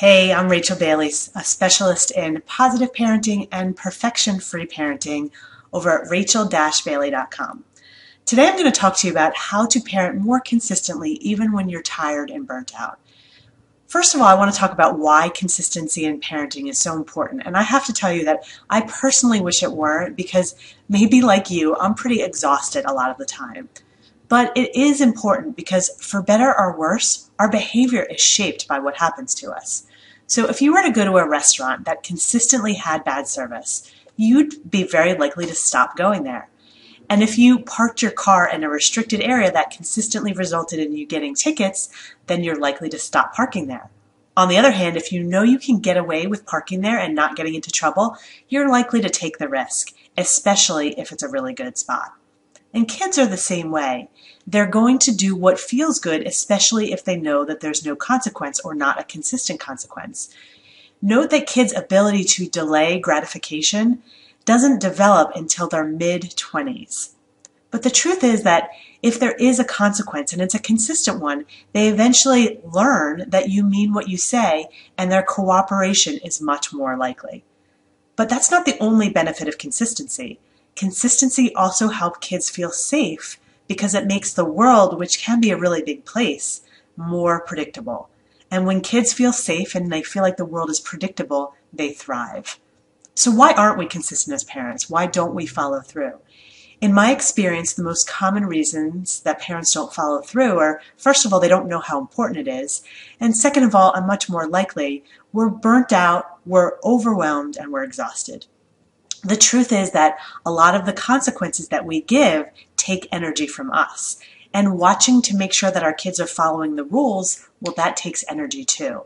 Hey, I'm Rachel Bailey, a specialist in positive parenting and perfection-free parenting over at rachel-bailey.com. Today I'm going to talk to you about how to parent more consistently even when you're tired and burnt out. First of all, I want to talk about why consistency in parenting is so important. And I have to tell you that I personally wish it weren't because maybe like you, I'm pretty exhausted a lot of the time. But it is important because for better or worse, our behavior is shaped by what happens to us. So if you were to go to a restaurant that consistently had bad service, you'd be very likely to stop going there. And if you parked your car in a restricted area that consistently resulted in you getting tickets, then you're likely to stop parking there. On the other hand, if you know you can get away with parking there and not getting into trouble, you're likely to take the risk, especially if it's a really good spot. And kids are the same way. They're going to do what feels good, especially if they know that there's no consequence or not a consistent consequence. Note that kids' ability to delay gratification doesn't develop until their mid-20s. But the truth is that if there is a consequence and it's a consistent one, they eventually learn that you mean what you say and their cooperation is much more likely. But that's not the only benefit of consistency. Consistency also helps kids feel safe because it makes the world, which can be a really big place, more predictable. And when kids feel safe and they feel like the world is predictable, they thrive. So why aren't we consistent as parents? Why don't we follow through? In my experience, the most common reasons that parents don't follow through are, first of all, they don't know how important it is. And second of all, and much more likely, we're burnt out, we're overwhelmed, and we're exhausted. The truth is that a lot of the consequences that we give take energy from us. And watching to make sure that our kids are following the rules, well, that takes energy too.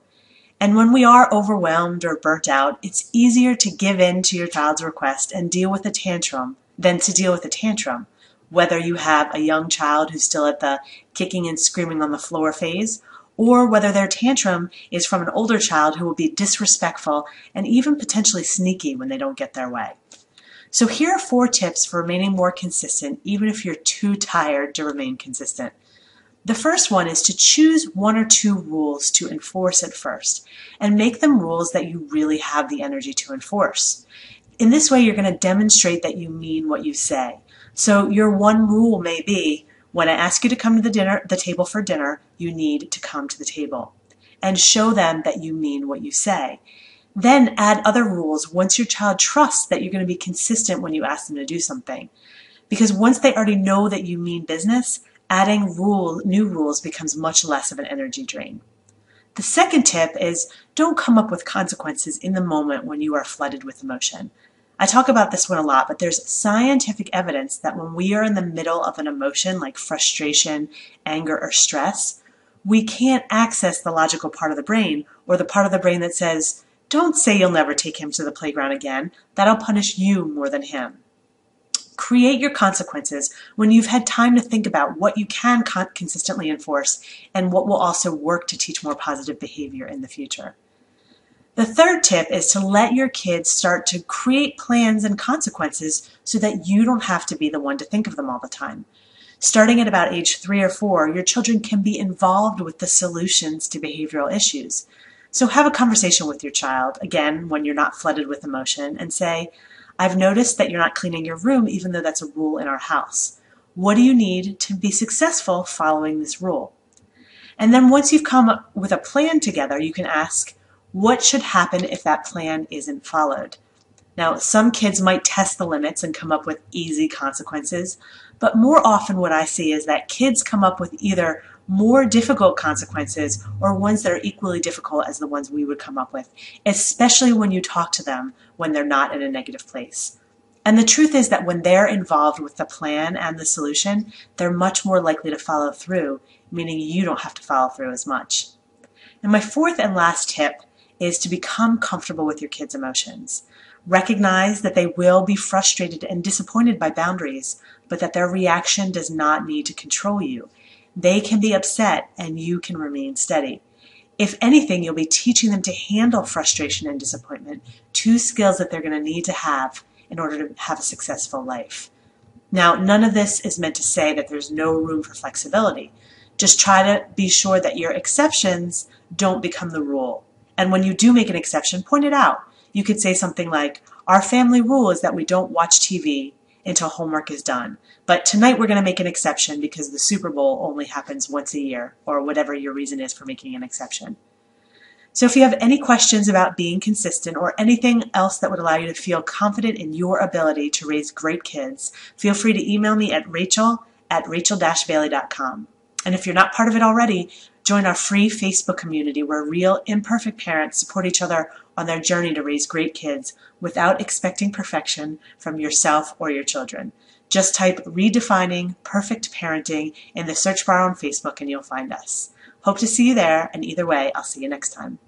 And when we are overwhelmed or burnt out, it's easier to give in to your child's request and deal with a tantrum than to deal with a tantrum. Whether you have a young child who's still at the kicking and screaming on the floor phase, or whether their tantrum is from an older child who will be disrespectful and even potentially sneaky when they don't get their way. So here are 4 tips for remaining more consistent, even if you're too tired to remain consistent. The first one is to choose 1 or 2 rules to enforce at first, and make them rules that you really have the energy to enforce. In this way, you're going to demonstrate that you mean what you say. So your one rule may be, when I ask you to come to the table for dinner, you need to come to the table. And show them that you mean what you say. Then add other rules once your child trusts that you're going to be consistent when you ask them to do something. Because once they already know that you mean business, adding new rules becomes much less of an energy drain. The second tip is don't come up with consequences in the moment when you are flooded with emotion. I talk about this one a lot, but there's scientific evidence that when we are in the middle of an emotion like frustration, anger, or stress, we can't access the logical part of the brain or the part of the brain that says, don't say you'll never take him to the playground again. That'll punish you more than him. Create your consequences when you've had time to think about what you can consistently enforce and what will also work to teach more positive behavior in the future. The third tip is to let your kids start to create plans and consequences so that you don't have to be the one to think of them all the time. Starting at about age 3 or 4, your children can be involved with the solutions to behavioral issues. So have a conversation with your child, again, when you're not flooded with emotion, and say, I've noticed that you're not cleaning your room even though that's a rule in our house. What do you need to be successful following this rule? And then once you've come up with a plan together, you can ask, what should happen if that plan isn't followed? Now, some kids might test the limits and come up with easy consequences, but more often what I see is that kids come up with either more difficult consequences or ones that are equally difficult as the ones we would come up with, especially when you talk to them when they're not in a negative place. And the truth is that when they're involved with the plan and the solution, they're much more likely to follow through, meaning you don't have to follow through as much. And my fourth and last tip is to become comfortable with your kids' emotions. Recognize that they will be frustrated and disappointed by boundaries, but that their reaction does not need to control you. They can be upset and you can remain steady. If anything, you'll be teaching them to handle frustration and disappointment, 2 skills that they're going to need to have in order to have a successful life. Now, none of this is meant to say that there's no room for flexibility. Just try to be sure that your exceptions don't become the rule. And when you do make an exception, point it out. You could say something like, our family rule is that we don't watch TV until homework is done. But tonight we're going to make an exception because the Super Bowl only happens once a year, or whatever your reason is for making an exception. So if you have any questions about being consistent or anything else that would allow you to feel confident in your ability to raise great kids, feel free to email me at rachel@rachel-bailey.com. And if you're not part of it already, join our free Facebook community where real, imperfect parents support each other on their journey to raise great kids without expecting perfection from yourself or your children. Just type Redefining Perfect Parenting in the search bar on Facebook and you'll find us. Hope to see you there, and either way, I'll see you next time.